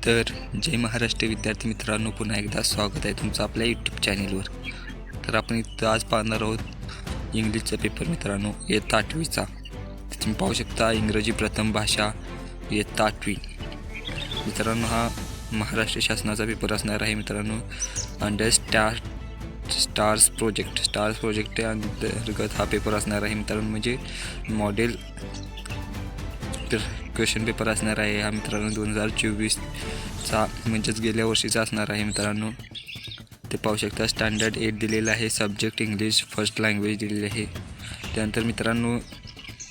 तर जय महाराष्ट्र विद्यार्थी मित्रांनो, पुन्हा एकदा स्वागत आहे तुमचं आपल्या यूट्यूब चॅनेलवर. तर आपण इथं आज पाहणार आहोत इंग्लिशचा पेपर मित्रांनो, इयत्ता 8वीचा. तुम्ही पाहू शकता इंग्रजी प्रथम भाषा इयत्ता 8वी. मित्रांनो, हा महाराष्ट्र शासनाचा पेपर असणार आहे मित्रांनो. अंडर स्टार्स प्रोजेक्ट अंतर्गत हा पेपर असणार आहे मित्रांनो. म्हणजे मॉडेल क्वेश्चन पेपर असणार आहे हा मित्रांनो. 2024चा म्हणजेच गेल्या वर्षीचा असणार आहे मित्रांनो. ते पाहू शकता स्टँडर्ड 8 दिलेलं आहे, सब्जेक्ट इंग्लिश फर्स्ट लँग्वेज दिलेली आहे. त्यानंतर मित्रांनो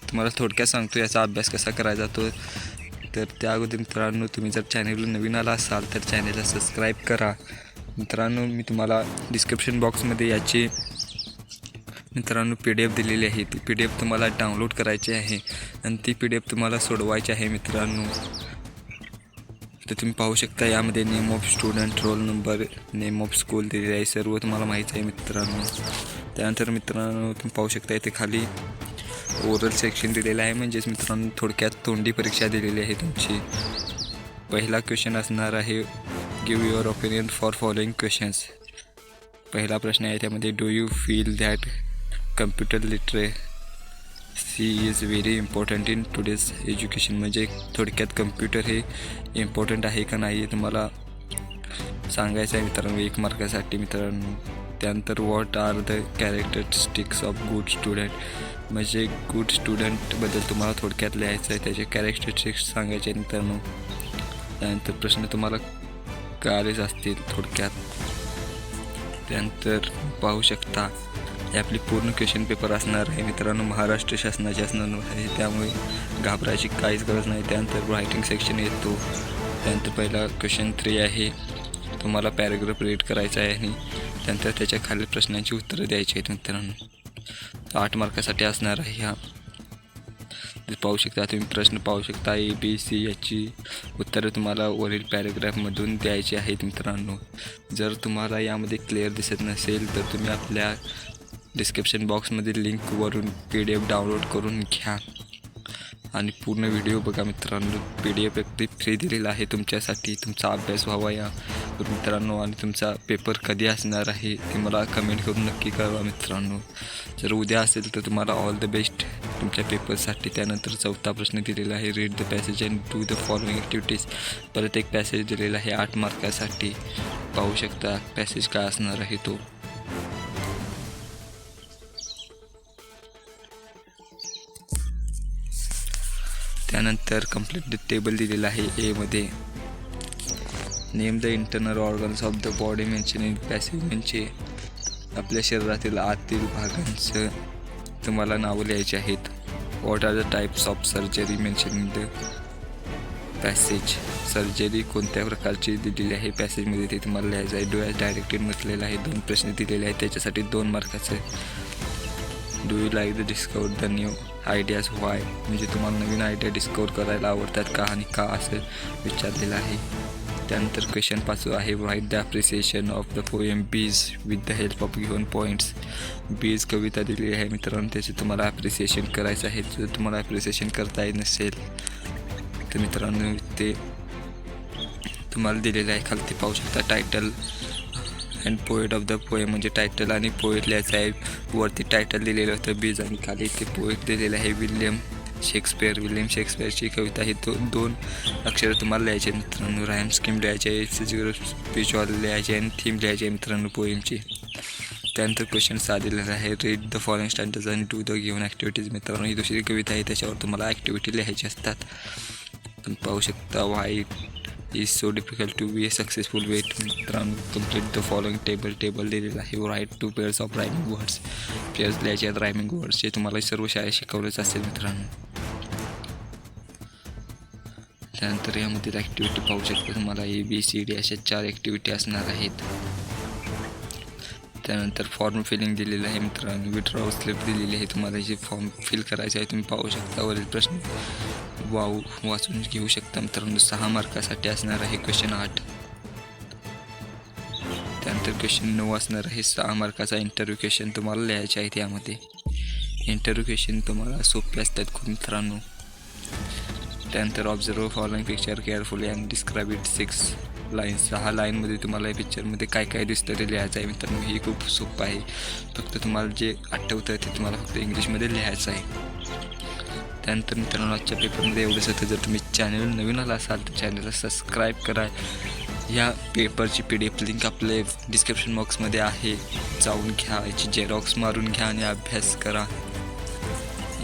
तुम्हाला थोडक्यात सांगतो याचा अभ्यास कसा करायचा जातो. तर त्या अगोदर मित्रांनो, तुम्ही जर चॅनलवर नवीन आला असाल तर चॅनलला सबस्क्राईब करा मित्रांनो. मी तुम्हाला डिस्क्रिप्शन बॉक्समध्ये याची मित्रांनो PDF दिलेली आहे. ती PDF तुम्हाला डाउनलोड करायची आहे आणि ती PDF तुम्हाला सोडवायची आहे मित्रांनो. तर तुम्ही पाहू शकता यामध्ये name of student, roll number, name of school दिलेली आहे, सर्व तुम्हाला माहीत आहे मित्रांनो. त्यानंतर मित्रांनो तुम्ही पाहू शकता इथे खाली ओरल सेक्शन दिलेलं आहे, म्हणजेच मित्रांनो थोडक्यात तोंडी परीक्षा दिलेली आहे तुमची. पहिला क्वेश्चन असणार आहे give your opinion for following questions. पहिला प्रश्न आहे त्यामध्ये do you feel that computer literacy is very important in today's education. म्हणजे थोडक्यात कम्प्युटर हे इम्पॉर्टंट आहे का नाही हे तुम्हाला सांगायचं आहे मित्रांनो, 1 मार्कासाठी मित्रांनो. त्यानंतर what are the characteristics of good student. म्हणजे गुड स्टुडंटबद्दल तुम्हाला थोडक्यात लिहायचं आहे, त्याचे कॅरेक्टरिस्टिक्स सांगायचे आहे मित्रांनो. त्यानंतर प्रश्न तुम्हाला कळालेच असतील थोडक्यात. त्यानंतर पाहू शकता हे आपली पूर्ण क्वेश्चन पेपर असणार आहे मित्रांनो, महाराष्ट्र शासनाचे असणार आहे, त्यामुळे घाबरायची काहीच गरज नाही. त्यानंतर रायटिंग सेक्शन येतो. त्यानंतर पहिला क्वेश्चन 3 आहे, तुम्हाला पॅराग्राफ रीड करायचा आहे आणि त्यानंतर त्याच्या खालील प्रश्नांची उत्तरं द्यायची आहेत मित्रांनो. 8 मार्कासाठी असणार आहे हा. पाहू शकता तुम्ही प्रश्न पाहू शकता ABC याची उत्तरं तुम्हाला वरील पॅराग्राफमधून द्यायची आहेत मित्रांनो. जर तुम्हाला यामध्ये क्लिअर दिसत नसेल तर तुम्ही आपल्या डिस्क्रिप्शन बॉक्समधील लिंकवरून PDF डाउनलोड करून घ्या आणि पूर्ण व्हिडिओ बघा मित्रांनो. PDF अगदी फ्री दिलेला आहे तुमच्यासाठी, तुमचा अभ्यास व्हावा या मित्रांनो. आणि तुमचा पेपर कधी असणार आहे ते मला कमेंट करून नक्की कळवा मित्रांनो. जर उद्या असेल तर तुम्हाला ऑल द बेस्ट तुमच्या पेपरसाठी. त्यानंतर 4था प्रश्न दिलेला आहे read the passage and do the following activities. परत एक पॅसेज दिलेला आहे 8 मार्कासाठी. पाहू शकता पॅसेज काय असणार आहे तो. त्यानंतर कंप्लीट टेबल दिलेला आहे Aमध्ये. Name the internal organs of the body mention in passage. म्हणजे आपल्या शरीरातील आतील भागांचं तुम्हाला नावं लिहायची आहेत. What are the types of surgery mention in the passage. Surgery कोणत्या प्रकारची दिलेली आहे पॅसेजमध्ये ते तुम्हाला लिहायचं आहे. डू ॲज डायरेक्टेड म्हटलेलं आहे. 2 प्रश्न दिलेले आहेत, त्याच्यासाठी 2 मार्काचे. Do you like the discover the new ideas why. म्हणजे तुम्हाला नवीन आयडिया डिस्कवर करायला आवडतात का आणि का असं विचारलेलं आहे. त्यानंतर क्वेश्चन 5 आहे write the appreciation of the poem Beej with the help of given points. Beej कविता दिलेली आहे मित्रांनो, त्याचे तुम्हाला ॲप्रिसिएशन करायचं आहे. जर तुम्हाला ॲप्रिसिएशन करता येत नसेल तर मित्रांनो ते तुम्हाला दिलेलं आहे. खाली ते पाहू शकता title and poet of the poem. म्हणजे टायटल आणि पोएट लिहायचं आहे. वरती टायटल दिलेलं होतं बीज आणि खाली ते पोएट दिलेलं आहे विल्यम शेक्सपियरची कविता. ही 2 अक्षरं तुम्हाला लिहायचे मित्रांनो. राईम स्कीम लिहायची आहे, स्पिरिच्युअल लिहायचे आणि थीम लिहायची आहे मित्रांनो पोएमची. त्यानंतर क्वेश्चन 6 दिलेला आहे read the following stanzas and do the given activities. मित्रांनो ही दुसरी कविता आहे, त्याच्यावर तुम्हाला ॲक्टिव्हिटी लिहायची असतात. तुम्ही पाहू शकता why is so difficult to be a successful wait. मित्रांनो कम्प्लीट द फॉलोइंग टेबल दिलेलं आहे. Write 2 pairs of rhyming words. Pairs लिहायचे आहेत रायमिंग वर्ड्सचे. तुम्हाला सर्व शाळेत शिकवलंच असेल मित्रांनो. त्यानंतर यामधील ॲक्टिव्हिटी पाहू शकता तुम्हाला ABCD अशा 4 ॲक्टिव्हिटी असणार आहेत. त्यानंतर फॉर्म फिलिंग दिलेलं आहे मित्रांनो. विड्रॉ स्लिप दिलेली आहे तुम्हाला, जे फॉर्म फिल करायचे आहे. तुम्ही पाहू शकता वरील प्रश्न वाचून घेऊ शकता मित्रांनो. 6 मार्कासाठी असणार आहे क्वेश्चन 8. त्यानंतर क्वेश्चन 9 असणार आहे 6 मार्काचा इंटरव्ह्यू क्वेश्चन तुम्हाला लिहायचे आहेत. यामध्ये इंटरव्ह्यू क्वेश्चन तुम्हाला सोपे असतात खूप मित्रांनो. त्यानंतर observe following picture carefully and describe it 6 lines. 6 लाईनमध्ये तुम्हाला या पिक्चरमध्ये काय काय दिसतं ते लिहायचं आहे मित्रांनो. हे खूप सोपं आहे. फक्त तुम्हाला जे आठवतं ते तुम्हाला फक्त इंग्लिशमध्ये लिहायचं आहे. त्यानंतर मित्रांनो आजच्या पेपरमध्ये एवढंच होतं. जर तुम्ही चॅनल नवीन आला असाल तर चॅनलला सबस्क्राईब करा. या पेपरची PDF लिंक आपले डिस्क्रिप्शन बॉक्समध्ये आहे. जाऊन घ्या, याची झेरॉक्स मारून घ्या आणि अभ्यास करा.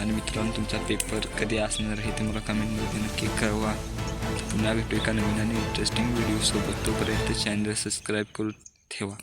आणि मित्रांनो तुमचा पेपर कधी असणार आहे ते मला कमेंटमध्ये नक्की कळवा. पुन्हा भेटू एका नवीन आणि इंटरेस्टिंग व्हिडिओसोबत. तोपर्यंत चॅनल सबस्क्राईब करून ठेवा.